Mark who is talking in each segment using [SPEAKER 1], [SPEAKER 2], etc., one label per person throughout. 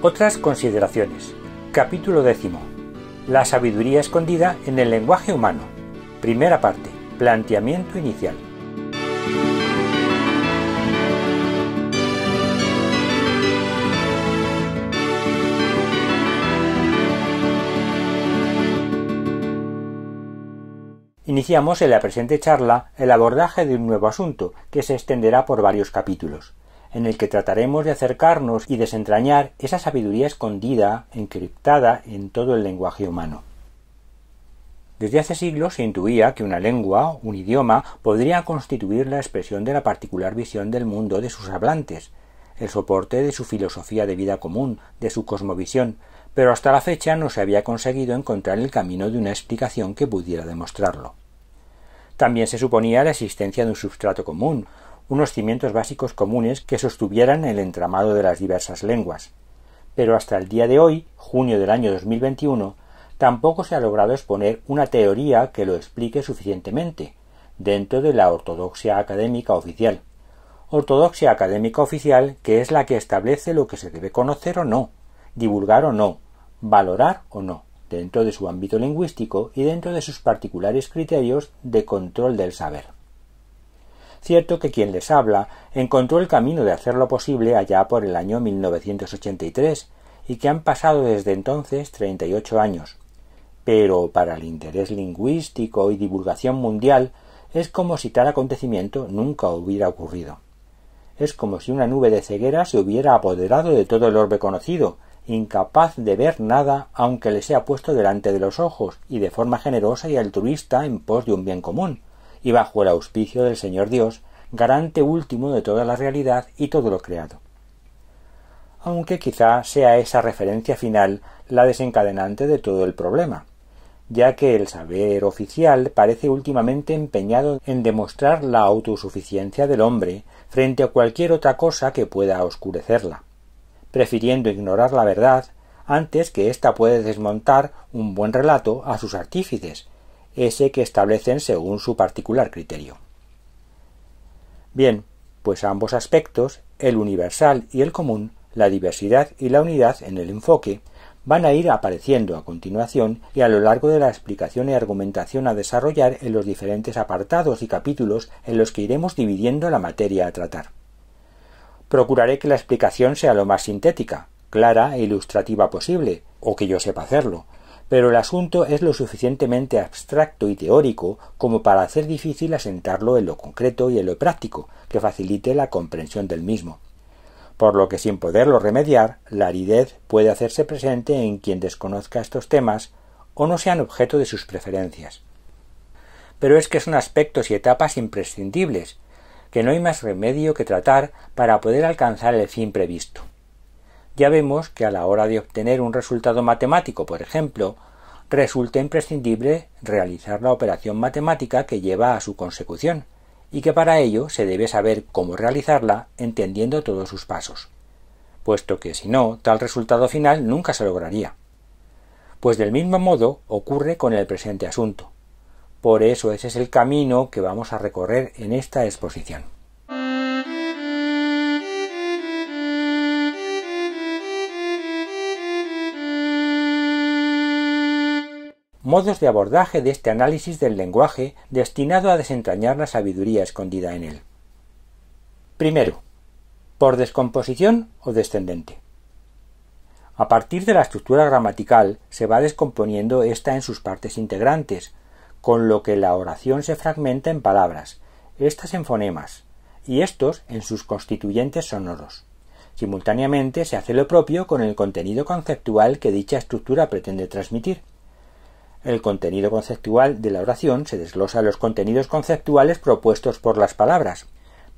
[SPEAKER 1] Otras consideraciones. Capítulo 10. La sabiduría escondida en el lenguaje humano. Primera parte. Planteamiento inicial. Iniciamos en la presente charla el abordaje de un nuevo asunto que se extenderá por varios capítulos, en el que trataremos de acercarnos y desentrañar esa sabiduría escondida, encriptada en todo el lenguaje humano. Desde hace siglos se intuía que una lengua, un idioma, podría constituir la expresión de la particular visión del mundo de sus hablantes, el soporte de su filosofía de vida común, de su cosmovisión, pero hasta la fecha no se había conseguido encontrar el camino de una explicación que pudiera demostrarlo. También se suponía la existencia de un substrato común, unos cimientos básicos comunes que sostuvieran el entramado de las diversas lenguas. Pero hasta el día de hoy, junio del año 2021, tampoco se ha logrado exponer una teoría que lo explique suficientemente, dentro de la ortodoxia académica oficial. Ortodoxia académica oficial que es la que establece lo que se debe conocer o no, divulgar o no, valorar o no, dentro de su ámbito lingüístico y dentro de sus particulares criterios de control del saber. Cierto que quien les habla encontró el camino de hacerlo posible allá por el año 1983 y que han pasado desde entonces 38 años. Pero para el interés lingüístico y divulgación mundial es como si tal acontecimiento nunca hubiera ocurrido. Es como si una nube de ceguera se hubiera apoderado de todo el orbe conocido, incapaz de ver nada aunque le sea puesto delante de los ojos y de forma generosa y altruista en pos de un bien común, y bajo el auspicio del Señor Dios, garante último de toda la realidad y todo lo creado. Aunque quizá sea esa referencia final la desencadenante de todo el problema, ya que el saber oficial parece últimamente empeñado en demostrar la autosuficiencia del hombre frente a cualquier otra cosa que pueda oscurecerla, prefiriendo ignorar la verdad antes que ésta puede desmontar un buen relato a sus artífices, ese que establecen según su particular criterio. Bien, pues a ambos aspectos, el universal y el común, la diversidad y la unidad en el enfoque, van a ir apareciendo a continuación y a lo largo de la explicación y argumentación a desarrollar en los diferentes apartados y capítulos en los que iremos dividiendo la materia a tratar. Procuraré que la explicación sea lo más sintética, clara e ilustrativa posible, o que yo sepa hacerlo, pero el asunto es lo suficientemente abstracto y teórico como para hacer difícil asentarlo en lo concreto y en lo práctico, que facilite la comprensión del mismo. Por lo que sin poderlo remediar, la aridez puede hacerse presente en quien desconozca estos temas o no sean objeto de sus preferencias. Pero es que son aspectos y etapas imprescindibles, que no hay más remedio que tratar para poder alcanzar el fin previsto. Ya vemos que a la hora de obtener un resultado matemático, por ejemplo, resulta imprescindible realizar la operación matemática que lleva a su consecución, y que para ello se debe saber cómo realizarla entendiendo todos sus pasos, puesto que si no, tal resultado final nunca se lograría. Pues del mismo modo ocurre con el presente asunto. Por eso ese es el camino que vamos a recorrer en esta exposición. Modos de abordaje de este análisis del lenguaje destinado a desentrañar la sabiduría escondida en él. Primero, por descomposición o descendente. A partir de la estructura gramatical se va descomponiendo ésta en sus partes integrantes, con lo que la oración se fragmenta en palabras, estas en fonemas, y estos en sus constituyentes sonoros. Simultáneamente se hace lo propio con el contenido conceptual que dicha estructura pretende transmitir. El contenido conceptual de la oración se desglosa en los contenidos conceptuales propuestos por las palabras,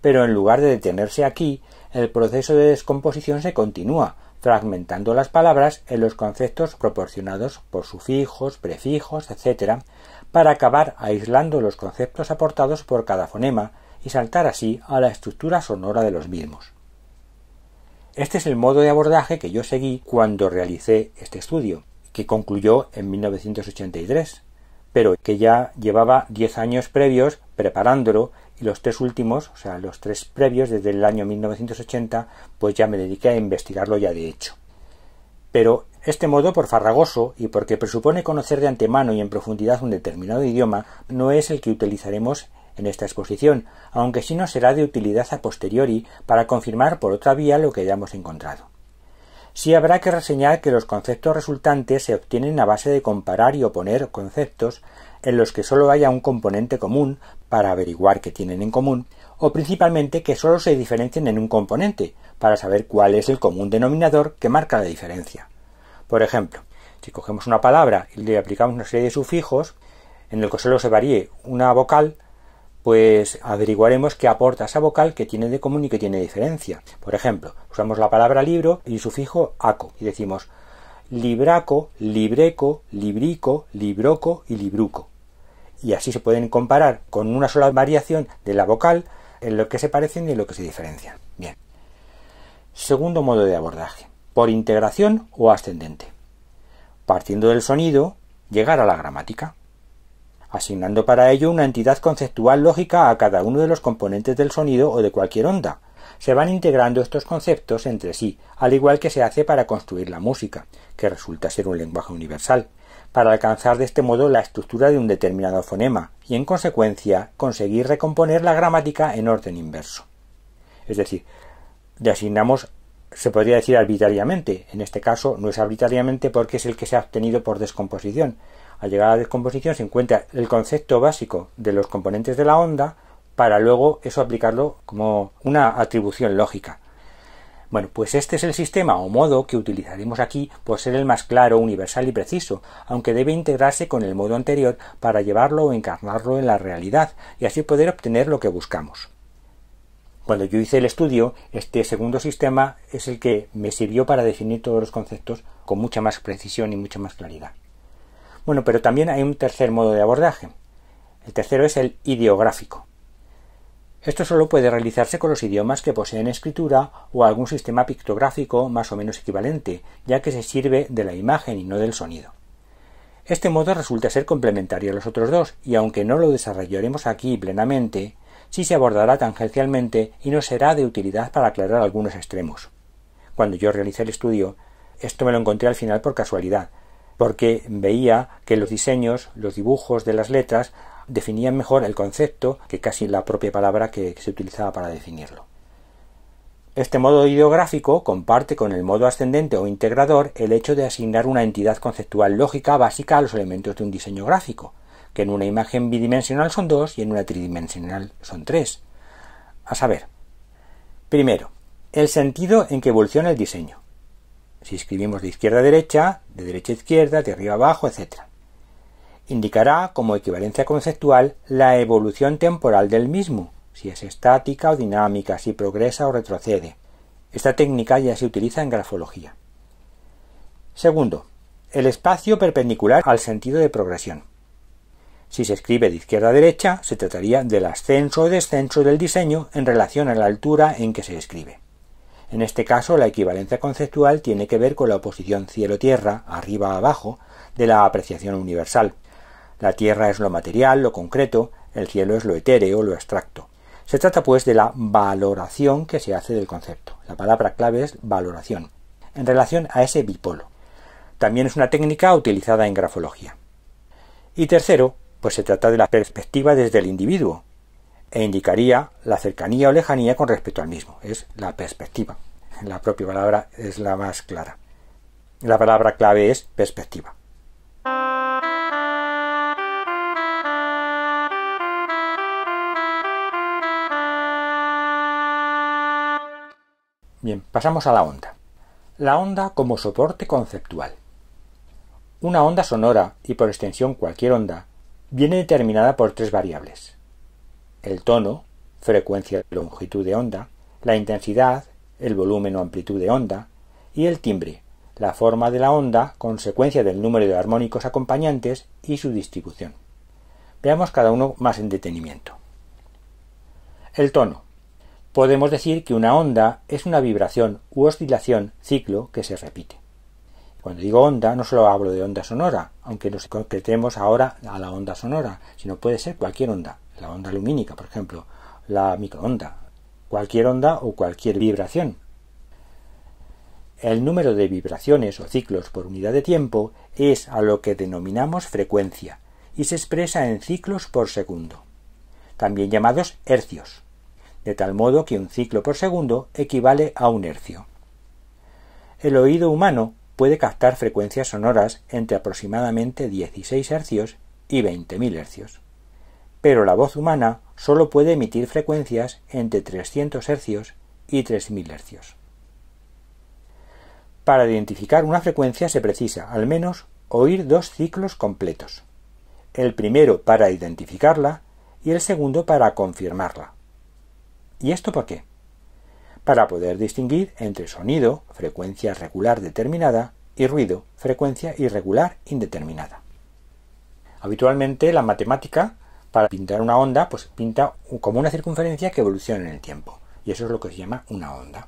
[SPEAKER 1] pero en lugar de detenerse aquí, el proceso de descomposición se continúa, fragmentando las palabras en los conceptos proporcionados por sufijos, prefijos, etc., para acabar aislando los conceptos aportados por cada fonema y saltar así a la estructura sonora de los mismos. Este es el modo de abordaje que yo seguí cuando realicé este estudio, que concluyó en 1983, pero que ya llevaba 10 años previos preparándolo y los 3 últimos, o sea, los 3 previos desde el año 1980, pues ya me dediqué a investigarlo ya de hecho. Pero este modo, por farragoso y porque presupone conocer de antemano y en profundidad un determinado idioma, no es el que utilizaremos en esta exposición, aunque sí nos será de utilidad a posteriori para confirmar por otra vía lo que hayamos encontrado. Sí habrá que reseñar que los conceptos resultantes se obtienen a base de comparar y oponer conceptos en los que sólo haya un componente común para averiguar qué tienen en común, o principalmente que sólo se diferencien en un componente para saber cuál es el común denominador que marca la diferencia. Por ejemplo, si cogemos una palabra y le aplicamos una serie de sufijos en el que sólo se varíe una vocal, pues averiguaremos qué aporta esa vocal, que tiene de común y que tiene diferencia. Por ejemplo, usamos la palabra libro y el sufijo aco y decimos libraco, libreco, librico, libroco y libruco. Y así se pueden comparar con una sola variación de la vocal en lo que se parecen y en lo que se diferencian. Bien. Segundo modo de abordaje. Por integración o ascendente. Partiendo del sonido, llegar a la gramática, asignando para ello una entidad conceptual lógica a cada uno de los componentes del sonido o de cualquier onda. Se van integrando estos conceptos entre sí, al igual que se hace para construir la música, que resulta ser un lenguaje universal, para alcanzar de este modo la estructura de un determinado fonema y, en consecuencia, conseguir recomponer la gramática en orden inverso. Es decir, le asignamos, se podría decir arbitrariamente, en este caso no es arbitrariamente porque es el que se ha obtenido por descomposición. Al llegar a la descomposición se encuentra el concepto básico de los componentes de la onda para luego eso aplicarlo como una atribución lógica. Bueno, pues este es el sistema o modo que utilizaremos aquí por ser el más claro, universal y preciso, aunque debe integrarse con el modo anterior para llevarlo o encarnarlo en la realidad y así poder obtener lo que buscamos. Cuando yo hice el estudio, este segundo sistema es el que me sirvió para definir todos los conceptos con mucha más precisión y mucha más claridad. Bueno, pero también hay un tercer modo de abordaje. El tercero es el ideográfico. Esto solo puede realizarse con los idiomas que poseen escritura o algún sistema pictográfico más o menos equivalente, ya que se sirve de la imagen y no del sonido. Este modo resulta ser complementario a los otros dos, y aunque no lo desarrollaremos aquí plenamente, sí se abordará tangencialmente y nos será de utilidad para aclarar algunos extremos. Cuando yo realicé el estudio, esto me lo encontré al final por casualidad, porque veía que los diseños, los dibujos de las letras definían mejor el concepto que casi la propia palabra que se utilizaba para definirlo. Este modo ideográfico comparte con el modo ascendente o integrador el hecho de asignar una entidad conceptual lógica básica a los elementos de un diseño gráfico, que en una imagen bidimensional son 2 y en una tridimensional son 3. A saber, primero, el sentido en que evoluciona el diseño. Si escribimos de izquierda a derecha, de derecha a izquierda, de arriba a abajo, etc. Indicará como equivalencia conceptual la evolución temporal del mismo, si es estática o dinámica, si progresa o retrocede. Esta técnica ya se utiliza en grafología. Segundo, el espacio perpendicular al sentido de progresión. Si se escribe de izquierda a derecha, se trataría del ascenso o descenso del diseño en relación a la altura en que se escribe. En este caso, la equivalencia conceptual tiene que ver con la oposición cielo-tierra, arriba a abajo, de la apreciación universal. La tierra es lo material, lo concreto, el cielo es lo etéreo, lo abstracto. Se trata, pues, de la valoración que se hace del concepto. La palabra clave es valoración, en relación a ese bipolo. También es una técnica utilizada en grafología. Y tercero, pues se trata de la perspectiva desde el individuo, e indicaría la cercanía o lejanía con respecto al mismo. Es la perspectiva. La propia palabra es la más clara. La palabra clave es perspectiva. Bien, pasamos a la onda. La onda como soporte conceptual. Una onda sonora, y por extensión cualquier onda, viene determinada por 3 variables. El tono, frecuencia y longitud de onda, la intensidad, el volumen o amplitud de onda, y el timbre, la forma de la onda, consecuencia del número de armónicos acompañantes y su distribución. Veamos cada uno más en detenimiento. El tono. Podemos decir que una onda es una vibración u oscilación, ciclo, que se repite. Cuando digo onda, no solo hablo de onda sonora, aunque nos concretemos ahora a la onda sonora, sino puede ser cualquier onda, la onda lumínica, por ejemplo, la microonda, cualquier onda o cualquier vibración. El número de vibraciones o ciclos por unidad de tiempo es a lo que denominamos frecuencia y se expresa en ciclos por segundo, también llamados hercios, de tal modo que un ciclo por segundo equivale a un hercio. El oído humano puede captar frecuencias sonoras entre aproximadamente 16 hercios y 20.000 hercios, pero la voz humana solo puede emitir frecuencias entre 300 hercios y 3.000 hercios. Para identificar una frecuencia se precisa, al menos, oír dos ciclos completos. El primero para identificarla y el segundo para confirmarla. ¿Y esto por qué? Para poder distinguir entre sonido, frecuencia regular determinada, y ruido, frecuencia irregular indeterminada. Habitualmente la matemática, para pintar una onda, pues pinta como una circunferencia que evoluciona en el tiempo, y eso es lo que se llama una onda.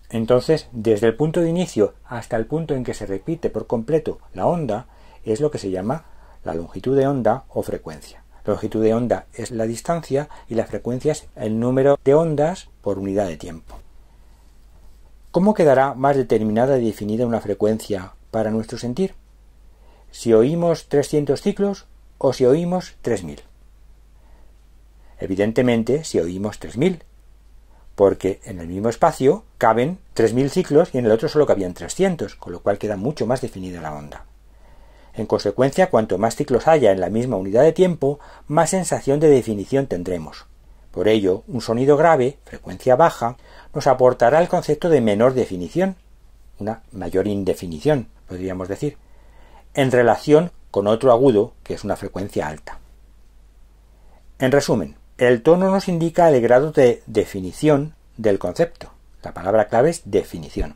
[SPEAKER 1] Entonces, desde el punto de inicio hasta el punto en que se repite por completo la onda, es lo que se llama la longitud de onda o frecuencia. La longitud de onda es la distancia y la frecuencia es el número de ondas por unidad de tiempo. ¿Cómo quedará más determinada y definida una frecuencia para nuestro sentir? ¿Si oímos 300 ciclos o si oímos 3000? Evidentemente, si oímos 3000, porque en el mismo espacio caben 3000 ciclos y en el otro solo cabían 300, con lo cual queda mucho más definida la onda. En consecuencia, cuanto más ciclos haya en la misma unidad de tiempo, más sensación de definición tendremos. Por ello, un sonido grave, frecuencia baja, nos aportará el concepto de menor definición, una mayor indefinición, podríamos decir, en relación con otro agudo, que es una frecuencia alta. En resumen, el tono nos indica el grado de definición del concepto. La palabra clave es definición.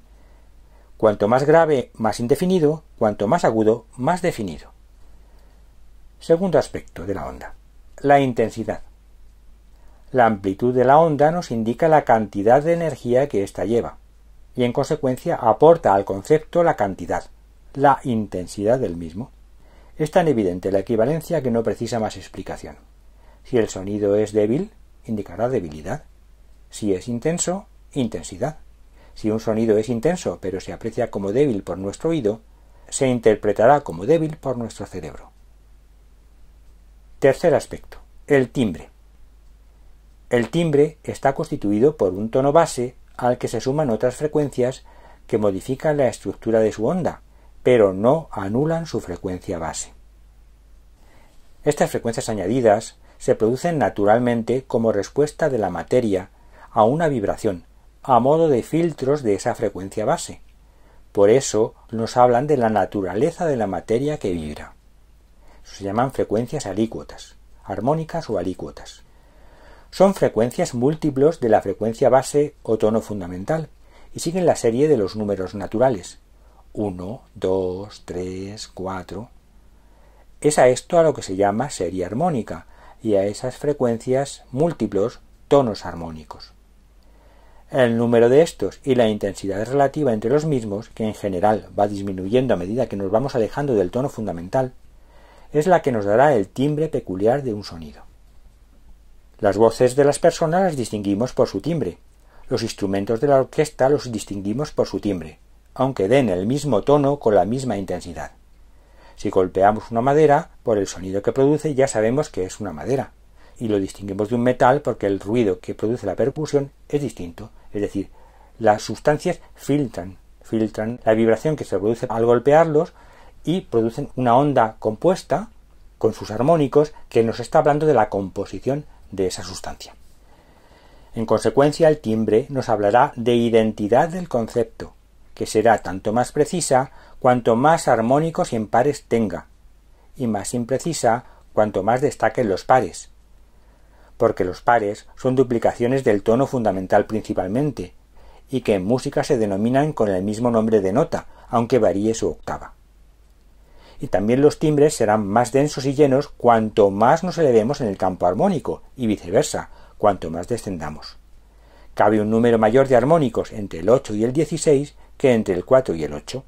[SPEAKER 1] Cuanto más grave, más indefinido; cuanto más agudo, más definido. Segundo aspecto de la onda: la intensidad. La amplitud de la onda nos indica la cantidad de energía que ésta lleva, y en consecuencia aporta al concepto la cantidad, la intensidad del mismo. Es tan evidente la equivalencia que no precisa más explicación. Si el sonido es débil, indicará debilidad. Si es intenso, intensidad. Si un sonido es intenso pero se aprecia como débil por nuestro oído, se interpretará como débil por nuestro cerebro. Tercer aspecto: el timbre. El timbre está constituido por un tono base al que se suman otras frecuencias que modifican la estructura de su onda, pero no anulan su frecuencia base. Estas frecuencias añadidas se producen naturalmente como respuesta de la materia a una vibración, a modo de filtros de esa frecuencia base. Por eso nos hablan de la naturaleza de la materia que vibra. Se llaman frecuencias alícuotas, armónicas o alícuotas. Son frecuencias múltiplos de la frecuencia base o tono fundamental y siguen la serie de los números naturales: 1, 2, 3, 4. Es a esto a lo que se llama serie armónica, y a esas frecuencias múltiplos tonos armónicos. El número de estos y la intensidad relativa entre los mismos, que en general va disminuyendo a medida que nos vamos alejando del tono fundamental, es la que nos dará el timbre peculiar de un sonido. Las voces de las personas las distinguimos por su timbre. Los instrumentos de la orquesta los distinguimos por su timbre, aunque den el mismo tono con la misma intensidad. Si golpeamos una madera, por el sonido que produce ya sabemos que es una madera, y lo distinguimos de un metal porque el ruido que produce la percusión es distinto, es decir, las sustancias filtran la vibración que se produce al golpearlos y producen una onda compuesta con sus armónicos que nos está hablando de la composición de esa sustancia. En consecuencia, el timbre nos hablará de identidad del concepto, que será tanto más precisa cuanto más armónicos y impares tenga, y más imprecisa cuanto más destaquen los pares, porque los pares son duplicaciones del tono fundamental principalmente, y que en música se denominan con el mismo nombre de nota, aunque varíe su octava. Y también los timbres serán más densos y llenos cuanto más nos elevemos en el campo armónico, y viceversa, cuanto más descendamos. Cabe un número mayor de armónicos entre el 8 y el 16 que entre el 4 y el 8.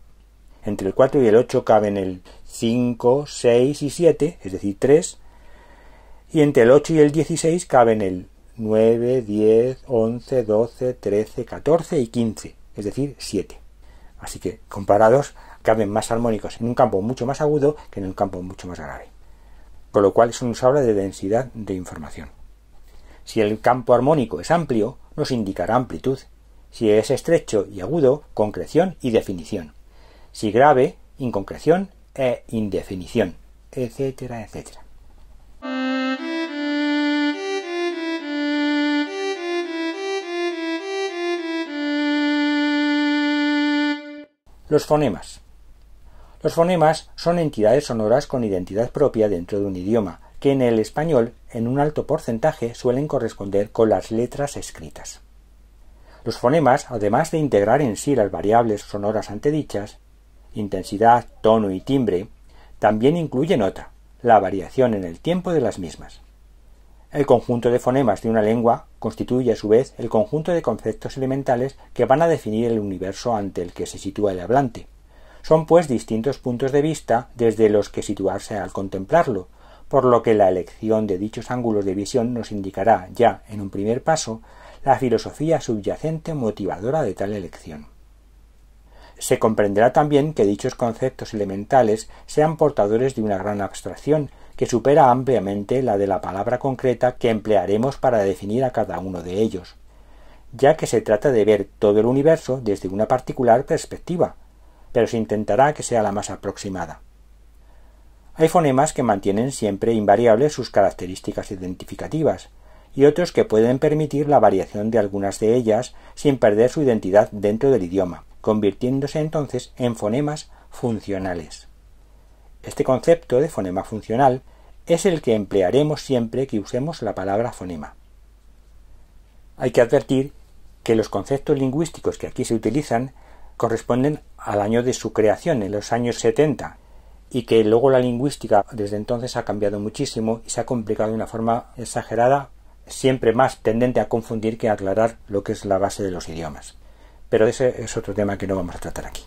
[SPEAKER 1] Entre el 4 y el 8 caben el 5, 6 y 7, es decir, 3, y entre el 8 y el 16 caben el 9, 10, 11, 12, 13, 14 y 15, es decir, 7. Así que, comparados, caben más armónicos en un campo mucho más agudo que en un campo mucho más grave. Con lo cual eso nos habla de densidad de información. Si el campo armónico es amplio, nos indicará amplitud. Si es estrecho y agudo, concreción y definición. Si grave, inconcreción e indefinición, etcétera, etcétera. Los fonemas. Los fonemas son entidades sonoras con identidad propia dentro de un idioma, que en el español, en un alto porcentaje, suelen corresponder con las letras escritas. Los fonemas, además de integrar en sí las variables sonoras antedichas, intensidad, tono y timbre, también incluyen otra, la variación en el tiempo de las mismas. El conjunto de fonemas de una lengua constituye a su vez el conjunto de conceptos elementales que van a definir el universo ante el que se sitúa el hablante. Son pues distintos puntos de vista desde los que situarse al contemplarlo, por lo que la elección de dichos ángulos de visión nos indicará ya, en un primer paso, la filosofía subyacente motivadora de tal elección. Se comprenderá también que dichos conceptos elementales sean portadores de una gran abstracción que supera ampliamente la de la palabra concreta que emplearemos para definir a cada uno de ellos, ya que se trata de ver todo el universo desde una particular perspectiva, pero se intentará que sea la más aproximada. Hay fonemas que mantienen siempre invariables sus características identificativas, y otros que pueden permitir la variación de algunas de ellas sin perder su identidad dentro del idioma, convirtiéndose entonces en fonemas funcionales. Este concepto de fonema funcional es el que emplearemos siempre que usemos la palabra fonema. Hay que advertir que los conceptos lingüísticos que aquí se utilizan corresponden al año de su creación, en los años 70, y que luego la lingüística desde entonces ha cambiado muchísimo y se ha complicado de una forma exagerada, siempre más tendente a confundir que a aclarar lo que es la base de los idiomas. Pero ese es otro tema que no vamos a tratar aquí.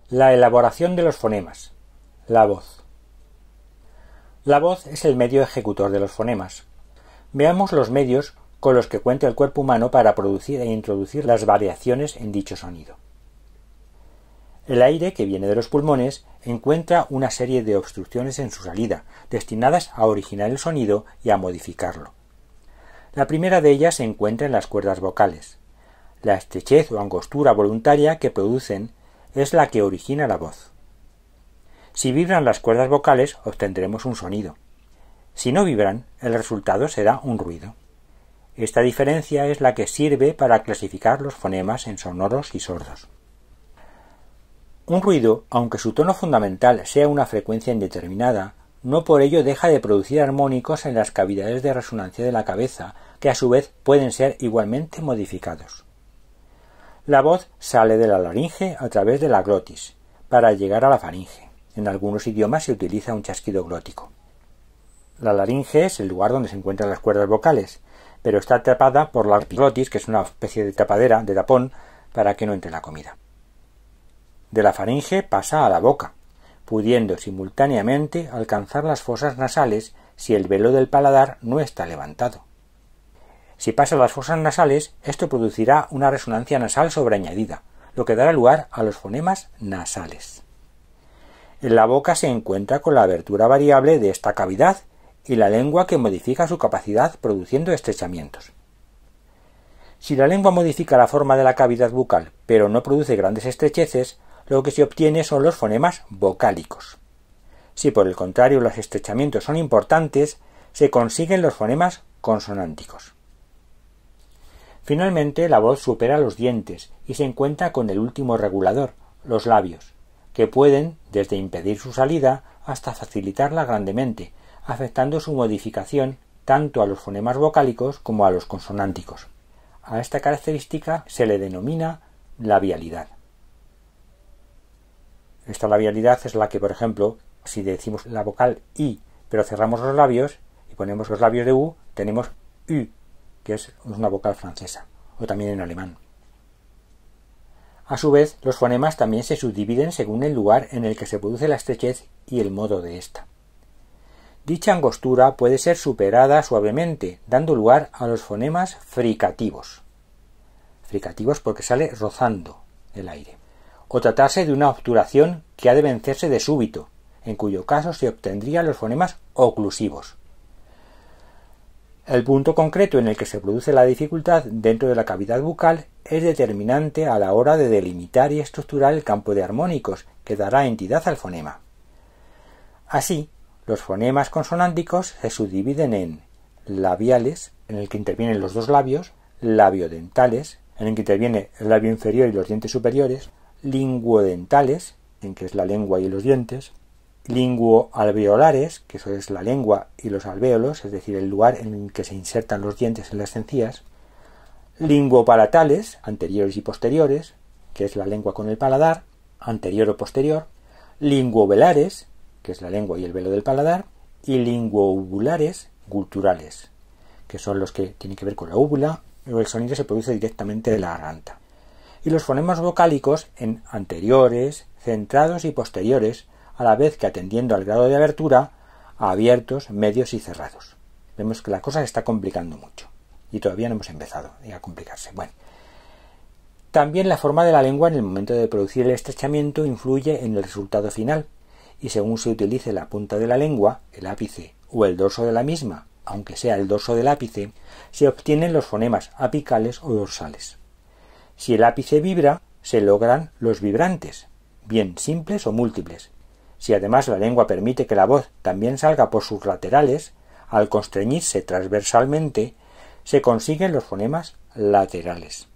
[SPEAKER 1] La elaboración de los fonemas. La voz. La voz es el medio ejecutor de los fonemas. Veamos los medios con los que cuenta el cuerpo humano para producir e introducir las variaciones en dicho sonido. El aire que viene de los pulmones encuentra una serie de obstrucciones en su salida, destinadas a originar el sonido y a modificarlo. La primera de ellas se encuentra en las cuerdas vocales. La estrechez o angostura voluntaria que producen es la que origina la voz. Si vibran las cuerdas vocales, obtendremos un sonido. Si no vibran, el resultado será un ruido. Esta diferencia es la que sirve para clasificar los fonemas en sonoros y sordos. Un ruido, aunque su tono fundamental sea una frecuencia indeterminada, no por ello deja de producir armónicos en las cavidades de resonancia de la cabeza, que a su vez pueden ser igualmente modificados. La voz sale de la laringe a través de la glotis, para llegar a la faringe. En algunos idiomas se utiliza un chasquido glótico. La laringe es el lugar donde se encuentran las cuerdas vocales, pero está tapada por la glotis, que es una especie de tapadera, de tapón, para que no entre la comida. De la faringe pasa a la boca, pudiendo simultáneamente alcanzar las fosas nasales si el velo del paladar no está levantado. Si pasa a las fosas nasales, esto producirá una resonancia nasal sobreañadida, lo que dará lugar a los fonemas nasales. En la boca se encuentra con la abertura variable de esta cavidad y la lengua que modifica su capacidad produciendo estrechamientos. Si la lengua modifica la forma de la cavidad bucal, pero no produce grandes estrecheces, lo que se obtiene son los fonemas vocálicos. Si por el contrario los estrechamientos son importantes, se consiguen los fonemas consonánticos. Finalmente, la voz supera los dientes y se encuentra con el último regulador, los labios, que pueden desde impedir su salida hasta facilitarla grandemente, afectando su modificación tanto a los fonemas vocálicos como a los consonánticos. A esta característica se le denomina labialidad. Esta labialidad es la que, por ejemplo, si decimos la vocal I, pero cerramos los labios y ponemos los labios de U, tenemos U, que es una vocal francesa, o también en alemán. A su vez, los fonemas también se subdividen según el lugar en el que se produce la estrechez y el modo de ésta. Dicha angostura puede ser superada suavemente, dando lugar a los fonemas fricativos. Fricativos porque sale rozando el aire. O tratarse de una obturación que ha de vencerse de súbito, en cuyo caso se obtendrían los fonemas oclusivos. El punto concreto en el que se produce la dificultad dentro de la cavidad bucal es determinante a la hora de delimitar y estructurar el campo de armónicos que dará entidad al fonema. Así, los fonemas consonánticos se subdividen en labiales, en el que intervienen los dos labios, labiodentales, en el que interviene el labio inferior y los dientes superiores, linguodentales, en que es la lengua y los dientes, linguoalveolares, que eso es la lengua y los alvéolos, es decir, el lugar en el que se insertan los dientes en las encías, linguopalatales, anteriores y posteriores, que es la lengua con el paladar, anterior o posterior, linguovelares, que es la lengua y el velo del paladar, y linguouvulares, gutturales, que son los que tienen que ver con la úvula, pero el sonido se produce directamente de la garganta. Y los fonemas vocálicos en anteriores, centrados y posteriores, a la vez que atendiendo al grado de abertura, a abiertos, medios y cerrados. Vemos que la cosa se está complicando mucho. Y todavía no hemos empezado a complicarse. Bueno. También la forma de la lengua en el momento de producir el estrechamiento influye en el resultado final, y según se utilice la punta de la lengua, el ápice o el dorso de la misma, aunque sea el dorso del ápice, se obtienen los fonemas apicales o dorsales. Si el ápice vibra, se logran los vibrantes, bien simples o múltiples. Si además la lengua permite que la voz también salga por sus laterales, al constreñirse transversalmente, se consiguen los fonemas laterales.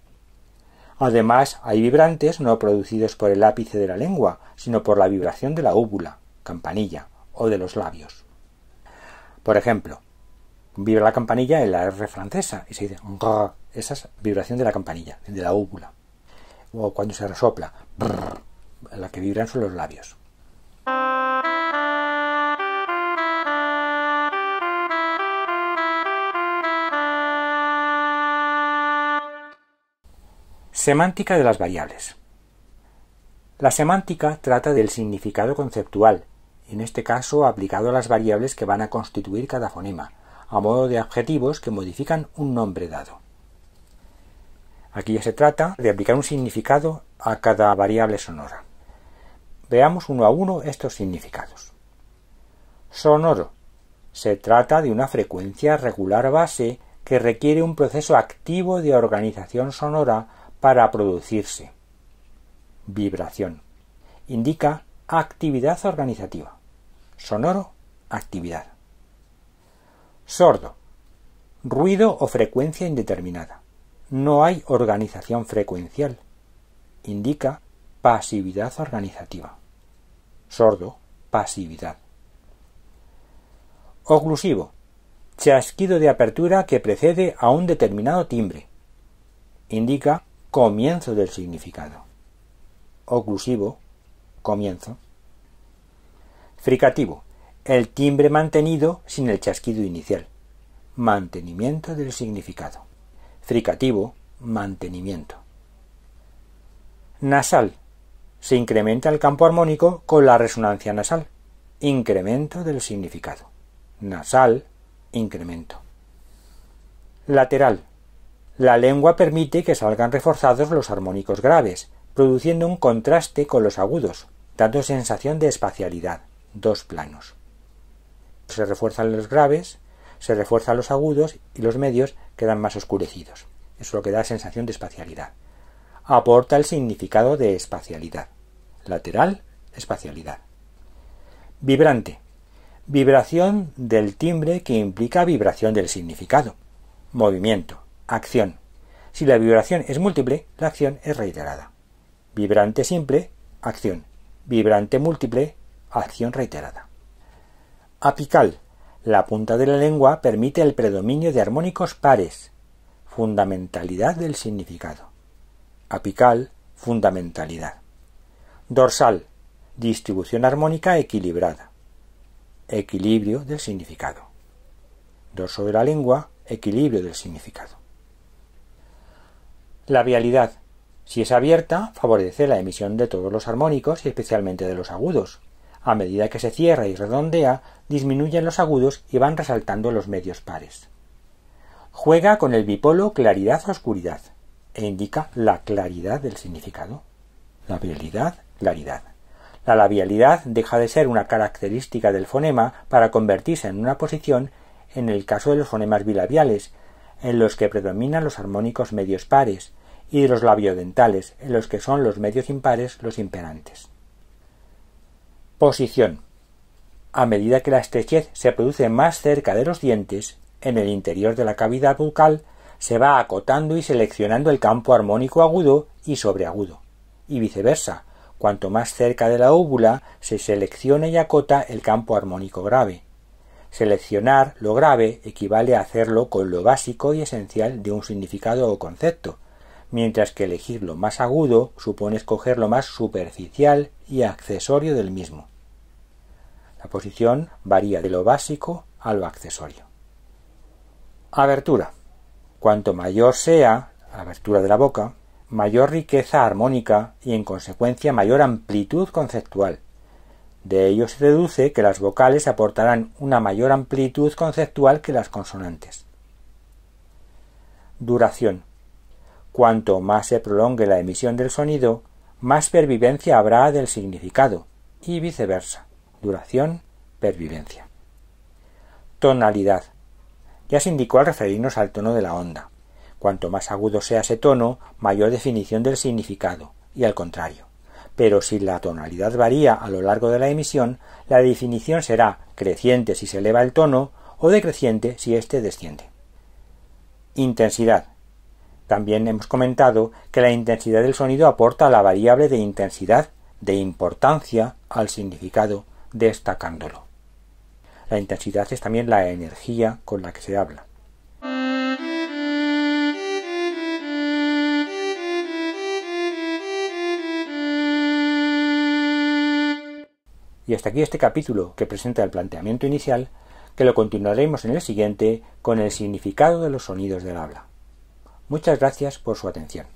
[SPEAKER 1] Además, hay vibrantes no producidos por el ápice de la lengua, sino por la vibración de la úvula, campanilla, o de los labios. Por ejemplo, vibra la campanilla en la R francesa y se dice grrr. Esa es vibración de la campanilla, de la úvula. O cuando se resopla, brrr, la que vibran son los labios. Semántica de las variables. La semántica trata del significado conceptual, en este caso aplicado a las variables que van a constituir cada fonema, a modo de adjetivos que modifican un nombre dado. Aquí ya se trata de aplicar un significado a cada variable sonora. Veamos uno a uno estos significados. Sonoro. Se trata de una frecuencia regular base que requiere un proceso activo de organización sonora para producirse. Vibración. Indica actividad organizativa. Sonoro, actividad. Sordo. Ruido o frecuencia indeterminada. No hay organización frecuencial. Indica pasividad organizativa. Sordo, pasividad. Oclusivo. Chasquido de apertura que precede a un determinado timbre. Indica comienzo del significado. Oclusivo, comienzo. Fricativo. El timbre mantenido sin el chasquido inicial. Mantenimiento del significado. Fricativo, mantenimiento. Nasal. Se incrementa el campo armónico con la resonancia nasal. Incremento del significado. Nasal, incremento. Lateral. La lengua permite que salgan reforzados los armónicos graves, produciendo un contraste con los agudos, dando sensación de espacialidad, dos planos. Se refuerzan los graves, se refuerzan los agudos y los medios quedan más oscurecidos. Eso es lo que da sensación de espacialidad. Aporta el significado de espacialidad. Lateral, espacialidad. Vibrante. Vibración del timbre que implica vibración del significado. Movimiento. Acción. Si la vibración es múltiple, la acción es reiterada. Vibrante simple, acción. Vibrante múltiple, acción reiterada. Apical. La punta de la lengua permite el predominio de armónicos pares. Fundamentalidad del significado. Apical, fundamentalidad. Dorsal. Distribución armónica equilibrada. Equilibrio del significado. Dorso de la lengua, equilibrio del significado. Labialidad. Si es abierta, favorece la emisión de todos los armónicos y especialmente de los agudos. A medida que se cierra y redondea, disminuyen los agudos y van resaltando los medios pares. Juega con el bipolo claridad-oscuridad e indica la claridad del significado. Labialidad, claridad. La labialidad deja de ser una característica del fonema para convertirse en una posición en el caso de los fonemas bilabiales, en los que predominan los armónicos medios pares, y de los labiodentales, en los que son los medios impares los imperantes. Posición. A medida que la estrechez se produce más cerca de los dientes, en el interior de la cavidad bucal se va acotando y seleccionando el campo armónico agudo y sobreagudo, y viceversa, cuanto más cerca de la óvula se selecciona y acota el campo armónico grave. Seleccionar lo grave equivale a hacerlo con lo básico y esencial de un significado o concepto, mientras que elegir lo más agudo supone escoger lo más superficial y accesorio del mismo. La posición varía de lo básico a lo accesorio. Abertura. Cuanto mayor sea la abertura de la boca, mayor riqueza armónica y en consecuencia mayor amplitud conceptual. De ello se deduce que las vocales aportarán una mayor amplitud conceptual que las consonantes. Duración. Cuanto más se prolongue la emisión del sonido, más pervivencia habrá del significado, y viceversa. Duración, pervivencia. Tonalidad. Ya se indicó al referirnos al tono de la onda. Cuanto más agudo sea ese tono, mayor definición del significado, y al contrario. Pero si la tonalidad varía a lo largo de la emisión, la definición será creciente si se eleva el tono o decreciente si éste desciende. Intensidad. También hemos comentado que la intensidad del sonido aporta la variable de intensidad, de importancia, al significado, destacándolo. La intensidad es también la energía con la que se habla. Y hasta aquí este capítulo que presenta el planteamiento inicial, que lo continuaremos en el siguiente con el significado de los sonidos del habla. Muchas gracias por su atención.